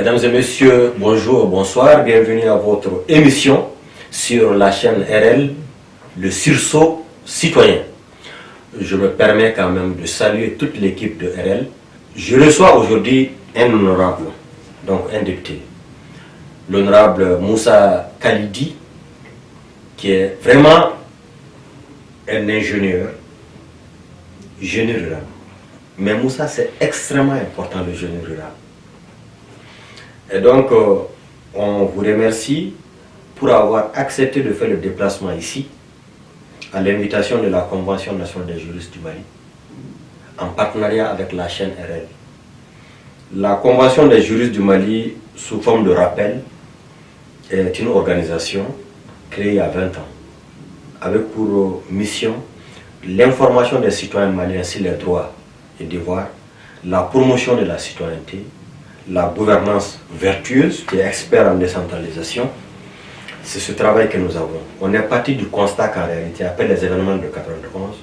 Mesdames et messieurs, bonjour, bonsoir, bienvenue à votre émission sur la chaîne RL, le sursaut citoyen. Je me permets quand même de saluer toute l'équipe de RL. Je reçois aujourd'hui un honorable, donc un député, l'honorable Moussa Khalidi, qui est vraiment un ingénieur, génie rural. Mais Moussa, c'est extrêmement important le génie rural. Et donc, on vous remercie pour avoir accepté de faire le déplacement ici, à l'invitation de la Convention nationale des juristes du Mali, en partenariat avec la chaîne RL. La Convention des juristes du Mali, sous forme de rappel, est une organisation créée il y a 20 ans, avec pour mission l'information des citoyens maliens sur les droits et devoirs, la promotion de la citoyenneté, la gouvernance vertueuse, qui est expert en décentralisation. C'est ce travail que nous avons. On est parti du constat qu'en réalité, après les événements de 91,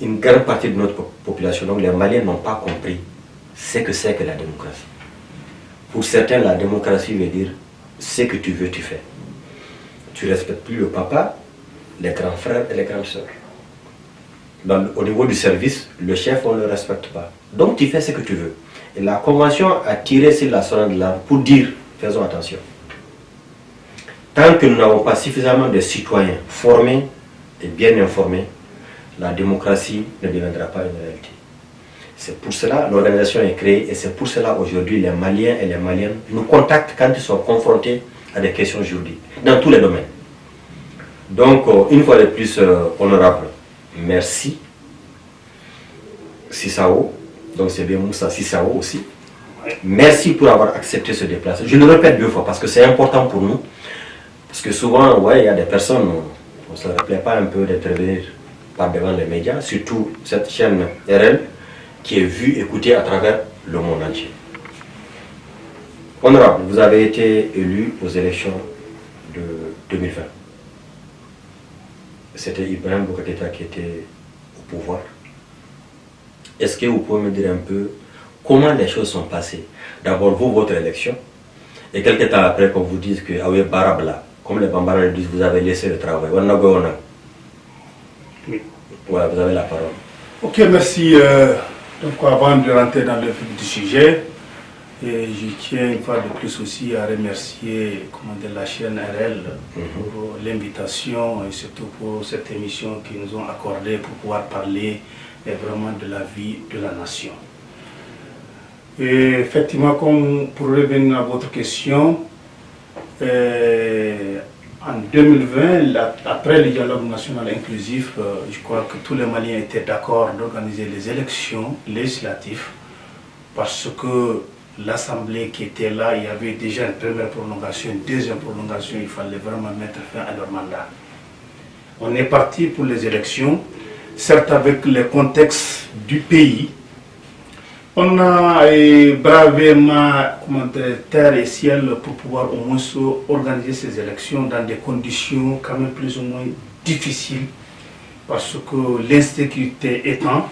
une grande partie de notre population, donc les Maliens, n'ont pas compris ce que c'est que la démocratie. Pour certains, la démocratie veut dire ce que tu veux, tu fais. Tu ne respectes plus le papa, les grands frères et les grandes sœurs. Au niveau du service, le chef, on ne le respecte pas. Donc tu fais ce que tu veux. Et la Convention a tiré sur la sonnette d'alarme pour dire, faisons attention. Tant que nous n'avons pas suffisamment de citoyens formés et bien informés, la démocratie ne deviendra pas une réalité. C'est pour cela que l'organisation est créée et c'est pour cela aujourd'hui les Maliens et les Maliennes nous contactent quand ils sont confrontés à des questions juridiques, dans tous les domaines. Donc, une fois de plus, honorable, merci. Sissao, donc c'est bien Moussa Sissao aussi. Merci pour avoir accepté ce déplacement. Je le répète 2 fois parce que c'est important pour nous. Parce que souvent, ouais, il y a des personnes, on ne se rappelait pas un peu d'intervenir par devant les médias, surtout cette chaîne RL qui est vue, écoutée à travers le monde entier. Honorable, vous avez été élu aux élections de 2020. C'était Ibrahim Boubacar Keïta qui était au pouvoir. Est-ce que vous pouvez me dire un peu comment les choses sont passées? D'abord, vous, votre élection, et quelques temps après, qu'on vous dise que Aoué Barabla, comme les Bambara le disent, vous avez laissé le travail. Oui. Voilà, vous avez la parole. Ok, merci. Donc, avant de rentrer dans le vif du sujet, et je tiens une fois de plus aussi à remercier la chaîne RL pour l'invitation et surtout pour cette émission qu'ils nous ont accordée pour pouvoir parler vraiment de la vie de la nation. Et effectivement, comme pour revenir à votre question, en 2020, après le dialogue national inclusif, je crois que tous les Maliens étaient d'accord d'organiser les élections législatives parce que l'Assemblée qui était là, il y avait déjà une première prolongation, une deuxième prolongation, il fallait vraiment mettre fin à leur mandat. On est parti pour les élections, certes avec le contexte du pays. On a bravé terre et ciel pour pouvoir au moins organiser ces élections dans des conditions quand même plus ou moins difficiles parce que l'insécurité étant,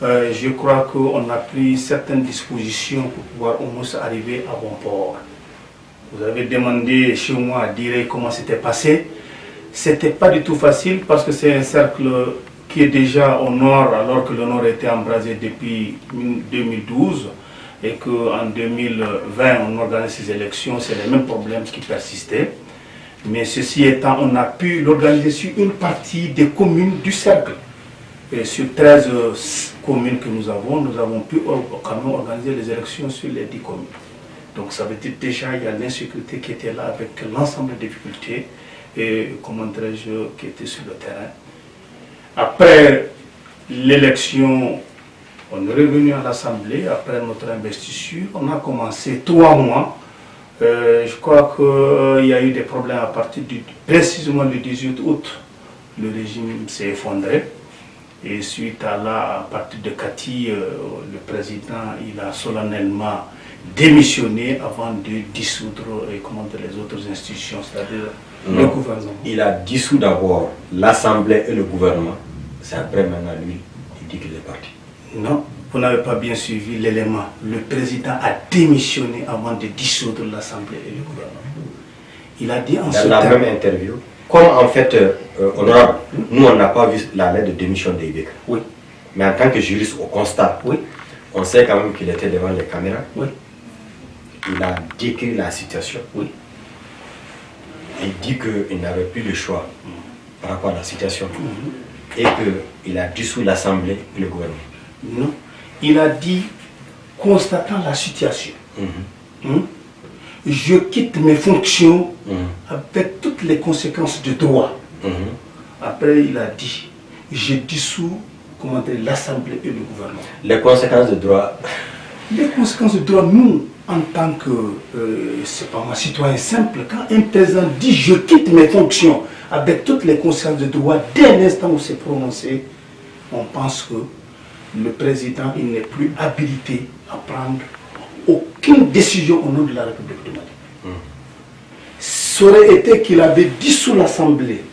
je crois qu'on a pris certaines dispositions pour pouvoir au moins arriver à bon port. Vous avez demandé chez moi à dire comment c'était passé. C'était pas du tout facile parce que c'est un cercle qui est déjà au nord alors que le nord était embrasé depuis 2012 et qu'en 2020 on organise ces élections, c'est les mêmes problèmes qui persistaient. Mais ceci étant, on a pu l'organiser sur une partie des communes du cercle. Et sur 13 communes que nous avons pu quand même organiser les élections sur les 10 communes. Donc ça veut dire déjà il y a l'insécurité qui était là avec l'ensemble des difficultés et qui étaient sur le terrain. Après l'élection, on est revenu à l'Assemblée, après notre investiture, on a commencé 3 mois. Je crois qu'il y a eu des problèmes à partir précisément du 18 août, le régime s'est effondré. Et suite à là, à partir de Kati, le président il a solennellement démissionné avant de dissoudre les autres institutions, c'est-à-dire le gouvernement. Il a dissous d'abord l'Assemblée et le gouvernement. C'est après maintenant lui, il dit qu'il est parti. Non, vous n'avez pas bien suivi l'élément. Le président a démissionné avant de dissoudre l'Assemblée et le gouvernement. Il a dit en ce Dans la terme. même interview, comme en fait, honorable, nous on n'a pas vu la lettre de démission de Ibeka. Oui, Mais en tant que juriste au constat, oui, on sait quand même qu'il était devant les caméras. oui, Il a décrit la situation. oui. Il dit qu'il n'avait plus le choix par rapport à la situation. Et qu'il a dissous l'Assemblée et le gouvernement. Non. Il a dit, constatant la situation, je quitte mes fonctions avec toutes les conséquences de droit. Après, il a dit, je dissous l'Assemblée et le gouvernement. Les conséquences de droit. Les conséquences de droit, nous, en tant que, c'est pas un citoyen simple, quand un président dit je quitte mes fonctions avec toutes les conséquences de droit, dès l'instant où c'est prononcé, on pense que le président il n'est plus habilité à prendre aucune décision au nom de la République du Mali. Ça aurait été qu'il avait dissous l'Assemblée,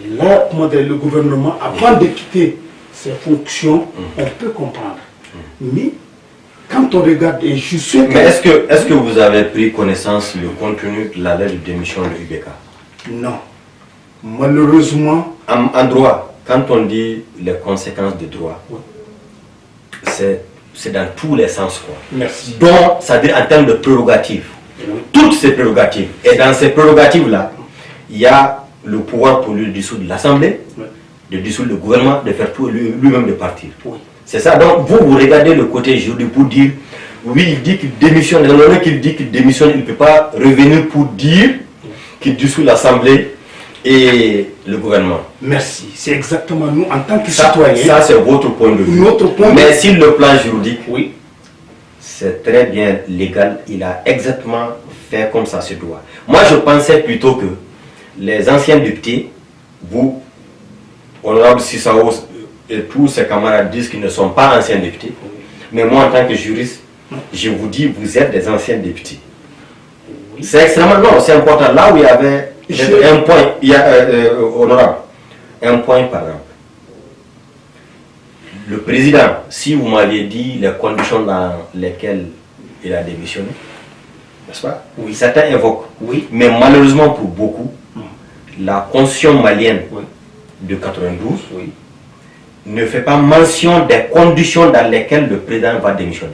le gouvernement, avant de quitter ses fonctions, on peut comprendre. Mais quand on regarde, et je suis... Mais est-ce que vous avez pris connaissance du contenu de la lettre de démission de Ibeka? Non. Malheureusement... En droit, quand on dit les conséquences de droit, c'est dans tous les sens, quoi. Merci. Donc, ça veut dire en termes de prérogatives. Toutes ces prérogatives. Et dans ces prérogatives-là, il y a le pouvoir pour lui dissoudre l'Assemblée, de dissoudre le gouvernement, de faire tout lui-même de partir. C'est ça. Donc, vous regardez le côté juridique pour dire, oui, il dit qu'il démissionne. Dans le moment qu'il dit qu'il démissionne, il ne peut pas revenir pour dire qu'il dissout l'Assemblée et le gouvernement. Merci. C'est exactement nous, en tant que Ça, citoyens. ça c'est votre point de vue. Notre point de Mais vue. sur le plan juridique, Oui. c'est très bien légal. Il a exactement fait comme ça se doit. Moi, je pensais plutôt que les anciens députés, vous, honorable Sissao et tous ses camarades disent qu'ils ne sont pas anciens députés. Mais moi, en tant que juriste, je vous dis, vous êtes des anciens députés. C'est extrêmement, non, c'est important. Là où il y avait un point, il y a, honorable, un point par exemple. Le président, si vous m'aviez dit les conditions dans lesquelles il a démissionné, n'est-ce pas? Oui. Certains évoquent. Oui. Mais malheureusement pour beaucoup, la constitution malienne de 92 ne fait pas mention des conditions dans lesquelles le président va démissionner.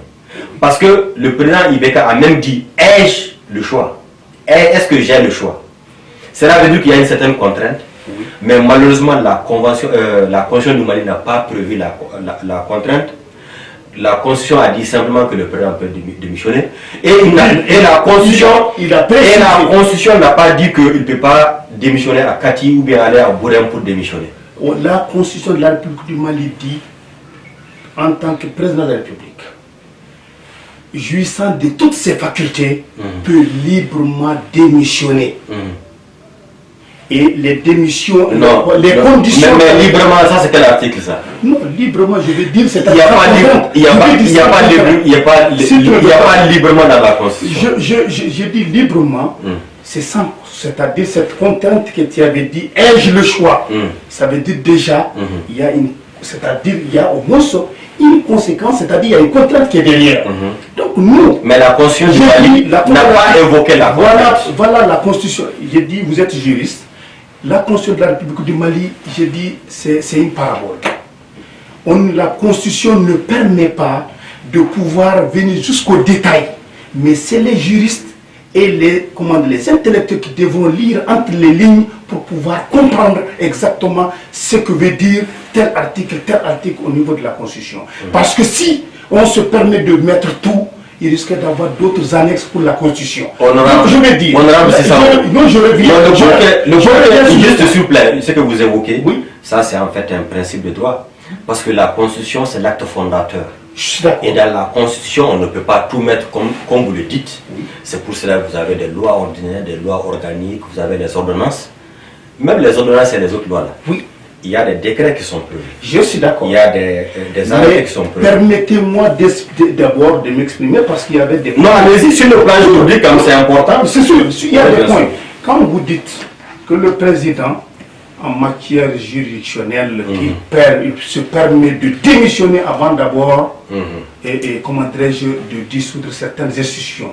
Parce que le président Ibeka a même dit, ai-je le choix? Est-ce que j'ai le choix? Cela veut dire qu'il y a une certaine contrainte. Mais malheureusement, la Constitution du Mali n'a pas prévu la contrainte. La Constitution a dit simplement que le président peut démissionner. Et la Constitution n'a pas dit qu'il ne peut pas démissionner à Kati ou bien aller à Bourem pour démissionner. La Constitution de la République du Mali dit, en tant que président de la République, jouissant de toutes ses facultés, peut librement démissionner. Et les démissions, les conditions... Mais librement, ça c'est quel article ça? Non, librement, je veux dire, c'est... Il n'y a pas librement dans la Constitution. Je dis librement, c'est-à-dire cette contrainte que tu avais dit, ai-je le choix? Ça veut dire déjà, il y a il y a au moins une conséquence, c'est-à-dire il y a une contrainte qui est derrière. Donc nous... Mais la Constitution du Mali n'a pas évoqué la contrainte. Voilà la Constitution. J'ai dit, vous êtes juriste. La Constitution de la République du Mali, j'ai dit, c'est une parabole. La Constitution ne permet pas de pouvoir venir jusqu'au détail. Mais c'est les juristes et les intellectuels qui devront lire entre les lignes pour pouvoir comprendre exactement ce que veut dire tel article au niveau de la Constitution. Parce que si on se permet de mettre tout, il risque d'avoir d'autres annexes pour la Constitution. Honorable, je vais dire. Honorable, c'est ça. Non, je reviens. Juste s'il vous plaît, ce que vous évoquez, ça c'est en fait un principe de droit. Parce que la Constitution, c'est l'acte fondateur. Et dans la Constitution, on ne peut pas tout mettre comme vous le dites. C'est pour cela que vous avez des lois ordinaires, des lois organiques, vous avez les ordonnances. Même les ordonnances et les autres lois là. Il y a des décrets qui sont prévus. Je suis d'accord. Il y a des arrêtés qui sont prévus. Permettez-moi d'abord de m'exprimer parce qu'il y avait des... Non, allez-y sur le plan juridique, comme c'est important. C'est sûr, il y a des points. Quand vous dites que le président en matière juridictionnelle qui se permet de démissionner avant d'abord comment dirais-je, de dissoudre certaines institutions.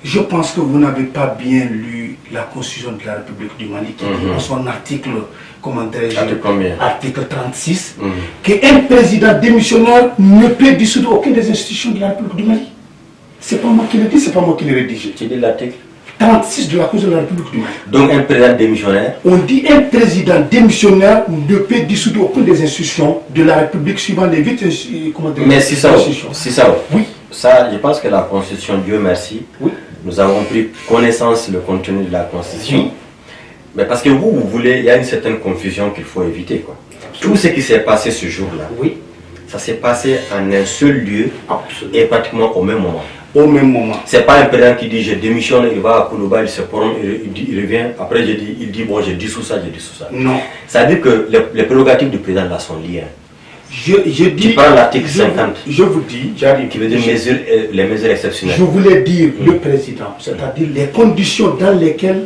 Je pense que vous n'avez pas bien lu la Constitution de la République du Mali qui dit dans son article, comment dirais-je, article 36, qu'un président démissionnaire ne peut dissoudre aucune des institutions de la République du Mali. C'est pas moi qui le dis, c'est pas moi qui le rédige. Tu dis l'article 36 de la Constitution de la République du Mali. Donc un président démissionnaire. On dit un président démissionnaire ne peut dissoudre aucune des institutions de la République suivant les 8 Mais si ça, oui. Ça, je pense que la Constitution, Dieu merci, nous avons pris connaissance du contenu de la Constitution. Oui. Mais parce que vous voulez, il y a une certaine confusion qu'il faut éviter, quoi. Tout ce qui s'est passé ce jour-là, ça s'est passé en un seul lieu et pratiquement au même moment. Au même moment. C'est pas un président qui dit je démissionne, il va à Koulouba, il se prend, il revient, après il dit bon j'ai dissous ça. Non. Ça veut dire que les prérogatives du président là sont liées. Je dis, tu parles de l'article 50. Je vous dis, j'arrive. Qui veut dire les mesures exceptionnelles. Je voulais dire le président, c'est-à-dire les conditions dans lesquelles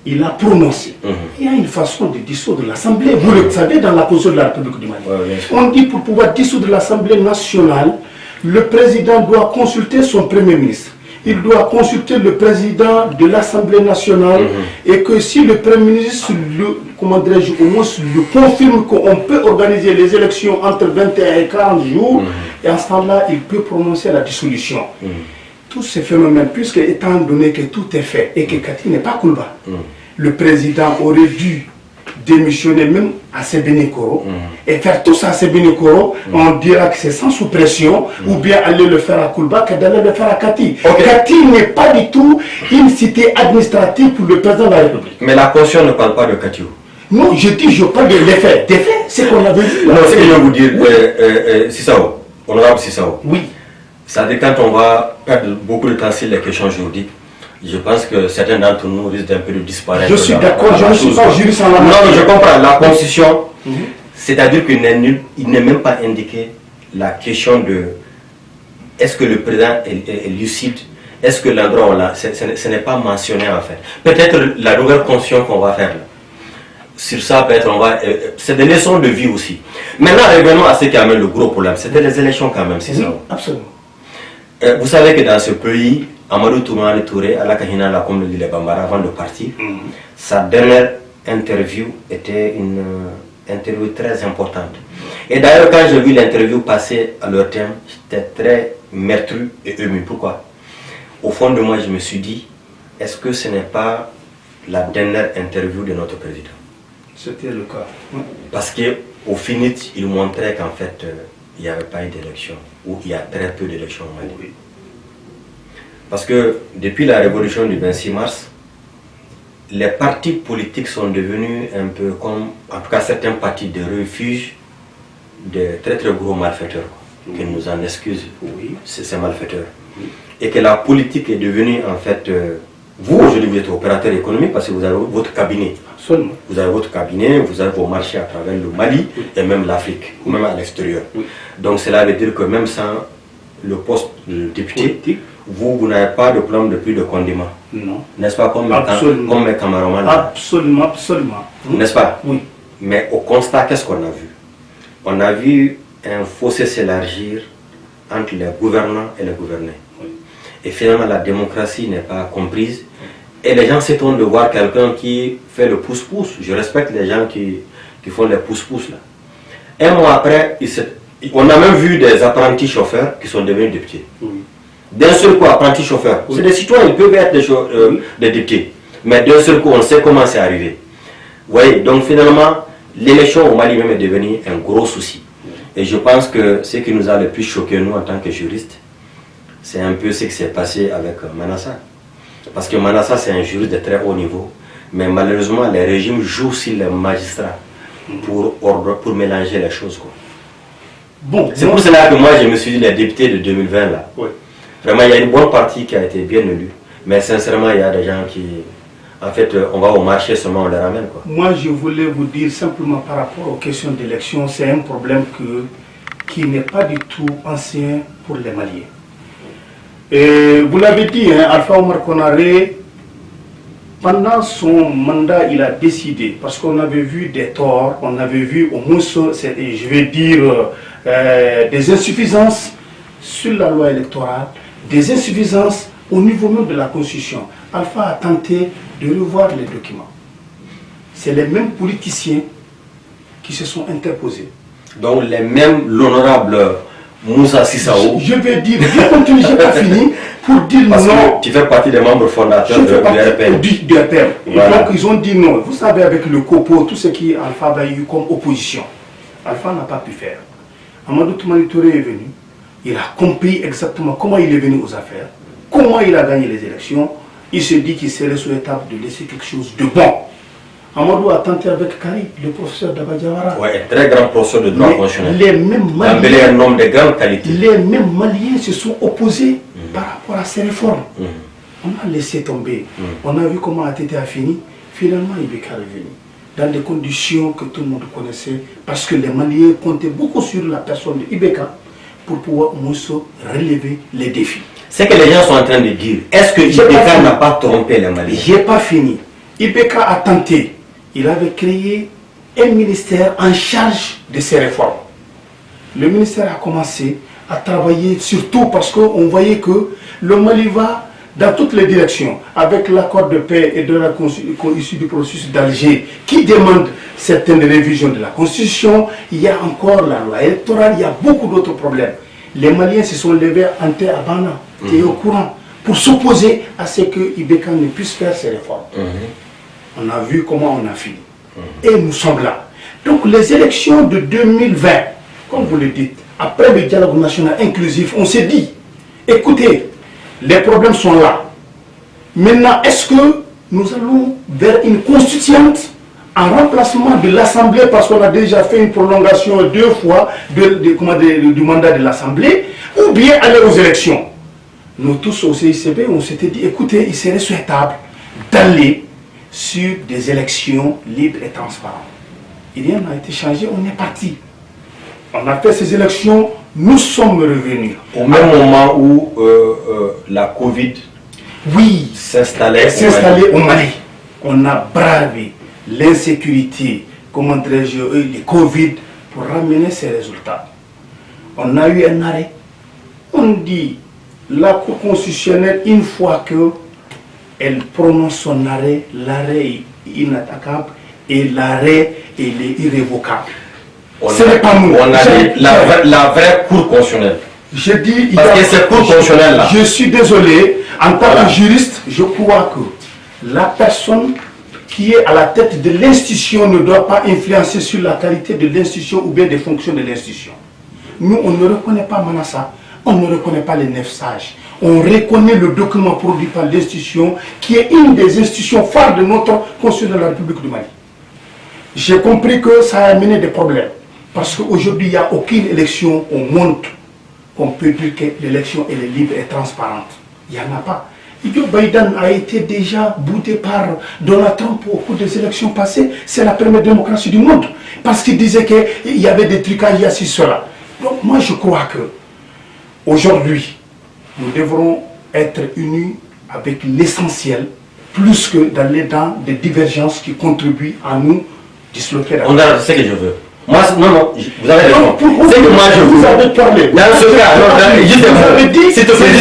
il a prononcé. Il y a une façon de dissoudre l'Assemblée. Vous le savez dans la Constitution de la République du Mali. On dit pour pouvoir dissoudre l'Assemblée nationale, le président doit consulter son premier ministre. Il doit consulter le président de l'Assemblée nationale et que si le premier ministre, au moins le confirme qu'on peut organiser les élections entre 21 et 40 jours, et en ce temps-là, il peut prononcer la dissolution. Tous ces phénomènes, puisque étant donné que tout est fait et que Kati n'est pas Koulba, le président aurait dû démissionner même à Sébenikoro et faire tout ça à Sébenikoro, on dira que c'est sans sous-pression, ou bien aller le faire à Koulba que d'aller le faire à Kati. Kati n'est pas du tout une cité administrative pour le président de la République. Mais la Constitution ne parle pas de Kati. Non, je parle de l'effet. Des faits, c'est qu'on avait vu. Non, ce que je veux vous dire, Sissao, honorable Sissao. Oui. Ça veut dire quand on va perdre beaucoup de temps sur les questions juridiques, je pense que certains d'entre nous risquent d'un peu de disparaître. Je suis d'accord, je ne suis pas juriste en la matière. Non, je comprends. La Constitution, c'est-à-dire qu'il n'est même pas indiqué la question de est-ce que le président est lucide, est-ce que l'endroit là, ce n'est pas mentionné en fait. Peut-être la nouvelle Constitution qu'on va faire là. Sur ça, peut-être on va. C'est des leçons de vie aussi. Maintenant, revenons à ce qui amène le gros problème. C'était les élections quand même, c'est ça. Absolument. Vous savez que dans ce pays, Amadou Touré, à la Kahina, la commune de Bambara, avant de partir, sa dernière interview était une interview très importante. Et d'ailleurs, quand j'ai vu l'interview passer à leur thème, j'étais très meurtru et ému. Pourquoi? Au fond de moi, je me suis dit, est-ce que ce n'est pas la dernière interview de notre président? C'était le cas. Parce qu'au final, il montrait qu'en fait, il n'y avait pas eu d'élection, ou il y a très peu d'élections au Mali. Parce que depuis la révolution du 26 mars, les partis politiques sont devenus un peu comme, en tout cas certains partis de refuge de très très gros malfaiteurs, qui nous en excusent, ces malfaiteurs. Et que la politique est devenue en fait, vous aujourd'hui vous êtes opérateur économique parce que vous avez votre cabinet. Absolument. Vous avez votre cabinet, vous avez vos marchés à travers le Mali et même l'Afrique, ou même à l'extérieur. Donc cela veut dire que même sans le poste de député, vous n'avez pas de plan de plus de condiment. Non. N'est-ce pas comme mes camarades? Absolument, absolument. N'est-ce pas? Oui. Mais au constat, qu'est-ce qu'on a vu? On a vu un fossé s'élargir entre les gouvernants et les gouvernés. Et finalement, la démocratie n'est pas comprise. Et les gens s'étonnent de voir quelqu'un qui fait le pouce-pouce. Je respecte les gens qui font les pouce-pouce là. Un mois après, on a même vu des apprentis chauffeurs qui sont devenus députés. D'un seul coup, apprentis chauffeurs. C'est des citoyens, ils peuvent être des députés. Mais d'un seul coup, on sait comment c'est arrivé. Vous voyez, donc finalement, l'élection au Mali même est devenue un gros souci. Et je pense que ce qui nous a le plus choqué, nous, en tant que juristes, c'est un peu ce qui s'est passé avec Manassa. Parce que Manassa, c'est un juriste de très haut niveau. Mais malheureusement, les régimes jouent sur les magistrats pour mélanger les choses, quoi. Bon, c'est pour cela que moi, je me suis dit, les députés de 2020, là, vraiment, il y a une bonne partie qui a été bien élue. Mais sincèrement, il y a des gens qui... En fait, on va au marché seulement, on les ramène, quoi. Moi, je voulais vous dire simplement par rapport aux questions d'élection, c'est un problème qui n'est pas du tout ancien pour les Maliens. Et vous l'avez dit, hein, Alpha Omar Konaré pendant son mandat, il a décidé, parce qu'on avait vu des torts, on avait vu au moins, je vais dire, des insuffisances sur la loi électorale, des insuffisances au niveau même de la Constitution. Alpha a tenté de revoir les documents. C'est les mêmes politiciens qui se sont interposés. Donc les mêmes, l'honorable Moussa Sissao. Je vais dire, je continue, je n'ai pas fini, pour dire parce non. Que tu fais partie des membres fondateurs de RPM. Du RPM. Voilà. Donc ils ont dit non. Vous savez, avec le COPO, tout ce qui Alpha a eu comme opposition, Alpha n'a pas pu faire. Amadou Toumani Touré est venu, il a compris exactement comment il est venu aux affaires, comment il a gagné les élections. Il se dit qu'il serait souhaitable de laisser quelque chose de bon. Amadou a tenté avec Kari, le professeur Dabadjawara. Oui, un très grand professeur de droit constitutionnel. Les mêmes Maliens, un homme de grande qualité. Les mêmes Maliens se sont opposés par rapport à ces réformes. On a laissé tomber. On a vu comment ATT a fini. Finalement, Ibeka est venu. Dans des conditions que tout le monde connaissait. Parce que les Maliens comptaient beaucoup sur la personne de Ibeka pour pouvoir relever les défis. C'est que les gens sont en train de dire, est-ce que Ibeka n'a pas trompé les Maliens? Je n'ai pas fini. Ibeka a tenté. Il avait créé un ministère en charge de ces réformes. Le ministère a commencé à travailler surtout parce qu'on voyait que le Mali va dans toutes les directions, avec l'accord de paix et de la issue du processus d'Alger qui demande certaines révisions de la Constitution. Il y a encore la loi électorale, il y a beaucoup d'autres problèmes. Les Maliens se sont levés en terre à Bana, et au courant, pour s'opposer à ce que Ibeka ne puisse faire ces réformes. On a vu comment on a fini. Et nous sommes là. Donc les élections de 2020, comme vous le dites, après le dialogue national inclusif, on s'est dit, écoutez, les problèmes sont là. Maintenant, est-ce que nous allons vers une constituante en remplacement de l'Assemblée, parce qu'on a déjà fait une prolongation 2 fois du mandat de l'Assemblée, ou bien aller aux élections? Nous tous au CICB, on s'était dit, écoutez, il serait souhaitable d'aller sur des élections libres et transparentes. Rien n'a été changé, on est parti. On a fait ces élections, nous sommes revenus. Au même moment où la Covid s'installait au Mali. On a bravé l'insécurité, comment dirais-je, les Covid pour ramener ces résultats. On a eu un arrêt. On dit, la Cour constitutionnelle, une fois que elle prononce son arrêt, l'arrêt est inattaquable et l'arrêt est irrévocable. Ce n'est pas nous. On a dit la vraie Cour constitutionnelle. Je dis, parce que cette Cour constitutionnelle là. Je suis désolé, en tant que juriste, je crois que la personne qui est à la tête de l'institution ne doit pas influencer sur la qualité de l'institution ou bien des fonctions de l'institution. Nous, on ne reconnaît pas Manassa, on ne reconnaît pas les 9 sages. On reconnaît le document produit par l'institution qui est une des institutions phares de notre Constitution de la République du Mali. J'ai compris que ça a amené des problèmes. Parce qu'aujourd'hui, il n'y a aucune élection au monde qu'on peut dire que l'élection est libre et transparente. Il n'y en a pas. Joe Biden a été déjà boudé par Donald Trump au cours des élections passées. C'est la première démocratie du monde. Parce qu'il disait qu'il y avait des trucages, il y a cela. Donc moi, je crois que aujourd'hui, nous devrons être unis avec l'essentiel, plus que d'aller dans des divergences qui contribuent à nous disloquer. On a ce que je veux. Moi, non, vous avez raison. C'est que moi, je vous avais parlé. Dans ce cas, juste un mot. S'il te plaît,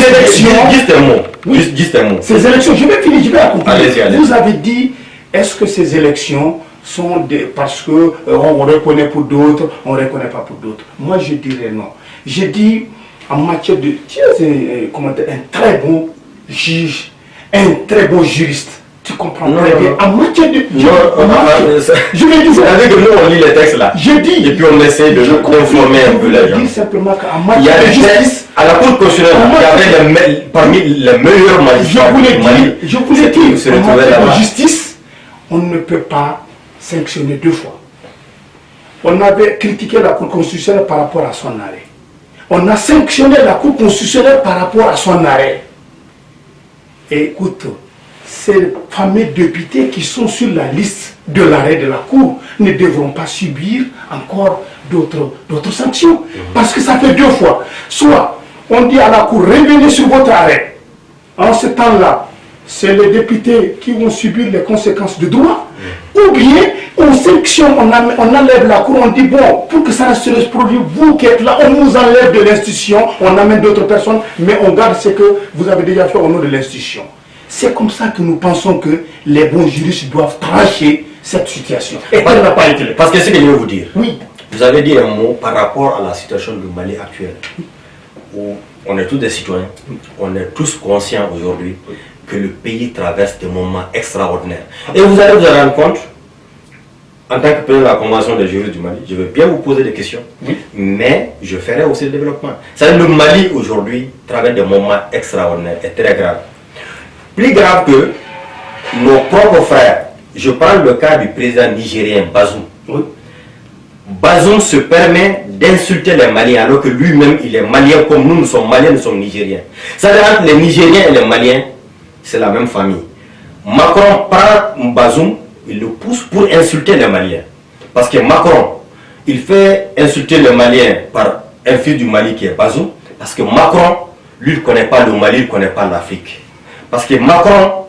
juste un mot. Ces élections, je vais finir, je vais accompagner. Allez-y. Vous avez dit, est-ce que ces élections sont parce qu'on reconnaît pour d'autres, on ne reconnaît pas pour d'autres? Moi, je dirais non. Je dis, en matière de... Tu es un très bon juge, un très bon juriste. Tu comprends très bien. En matière de... Je vais dire... C'est-à-dire que nous, on lit les textes là. Je dis... Et puis on essaie de conformer un peu les gens. Je dis simplement qu'en Il y a matière de justice... À la Cour constitutionnelle, il y avait parmi les meilleurs magistrats. Je voulais dire, en matière de justice, on ne peut pas sanctionner 2 fois. On avait critiqué la Cour constitutionnelle par rapport à son arrêt. On a sanctionné la Cour constitutionnelle par rapport à son arrêt. Et écoute, ces fameux députés qui sont sur la liste de l'arrêt de la Cour ne devront pas subir encore d'autres sanctions. Parce que ça fait 2 fois. Soit on dit à la Cour, revenez sur votre arrêt. En ce temps-là, c'est les députés qui vont subir les conséquences du droit. Ou bien, on sélectionne, on enlève la cour, on dit bon, pour que ça ne se reproduise, vous qui êtes là, on nous enlève de l'institution, on amène d'autres personnes, mais on garde ce que vous avez déjà fait au nom de l'institution. C'est comme ça que nous pensons que les bons juristes doivent trancher cette situation. Et elle n'a pas été là. Parce que c'est ce que je veux vous dire. Oui. Vous avez dit un mot par rapport à la situation du Mali actuelle, où on est tous des citoyens, on est tous conscients aujourd'hui que le pays traverse des moments extraordinaires. Et vous allez vous en rendre compte, en tant que président de la Convention des juristes du Mali, je vais bien vous poser des questions, mais je ferai aussi le développement. C'est-à-dire le Mali aujourd'hui traverse des moments extraordinaires et très graves. Plus grave que nos propres frères. Je prends le cas du président nigérien Bazoum. Oui. Bazoum se permet d'insulter les Maliens alors que lui-même il est malien comme nous sommes maliens, nous sommes nigériens. C'est-à-dire entre les Nigériens et les Maliens, c'est la même famille. Macron prend Bazoum, il le pousse pour insulter les Maliens. Parce que Macron, il fait insulter les Maliens par un fils du Mali qui est Bazoum. Parce que Macron, lui, il ne connaît pas le Mali, il ne connaît pas l'Afrique. Parce que Macron,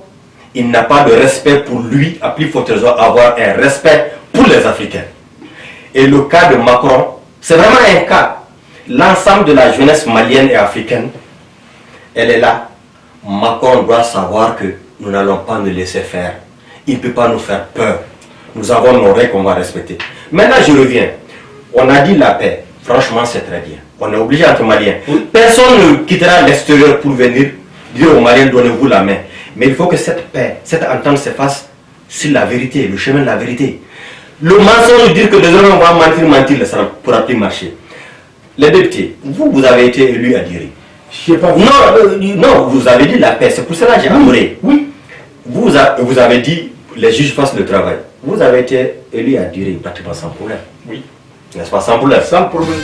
il n'a pas de respect pour lui, à plus forte raison avoir un respect pour les Africains. Et le cas de Macron, c'est vraiment un cas. L'ensemble de la jeunesse malienne et africaine, elle est là. Macron doit savoir que nous n'allons pas nous laisser faire. Il ne peut pas nous faire peur. Nous avons nos règles qu'on va respecter. Maintenant, je reviens. On a dit la paix. Franchement, c'est très bien. On est obligé entre Maliens. Personne ne quittera l'extérieur pour venir dire aux Maliens, donnez-vous la main. Mais il faut que cette paix, cette entente se fasse sur la vérité, le chemin de la vérité. Le mensonge de dire que désormais on va mentir, ça ne pourra plus marcher. Les députés, vous avez été élu à Diri. Non, vous avez dit la paix, c'est pour cela que j'ai adoré. Oui. Vous avez dit les juges fassent le travail. Vous avez été élu à Diri pratiquement sans problème. Oui. N'est-ce pas, sans problème? Sans problème.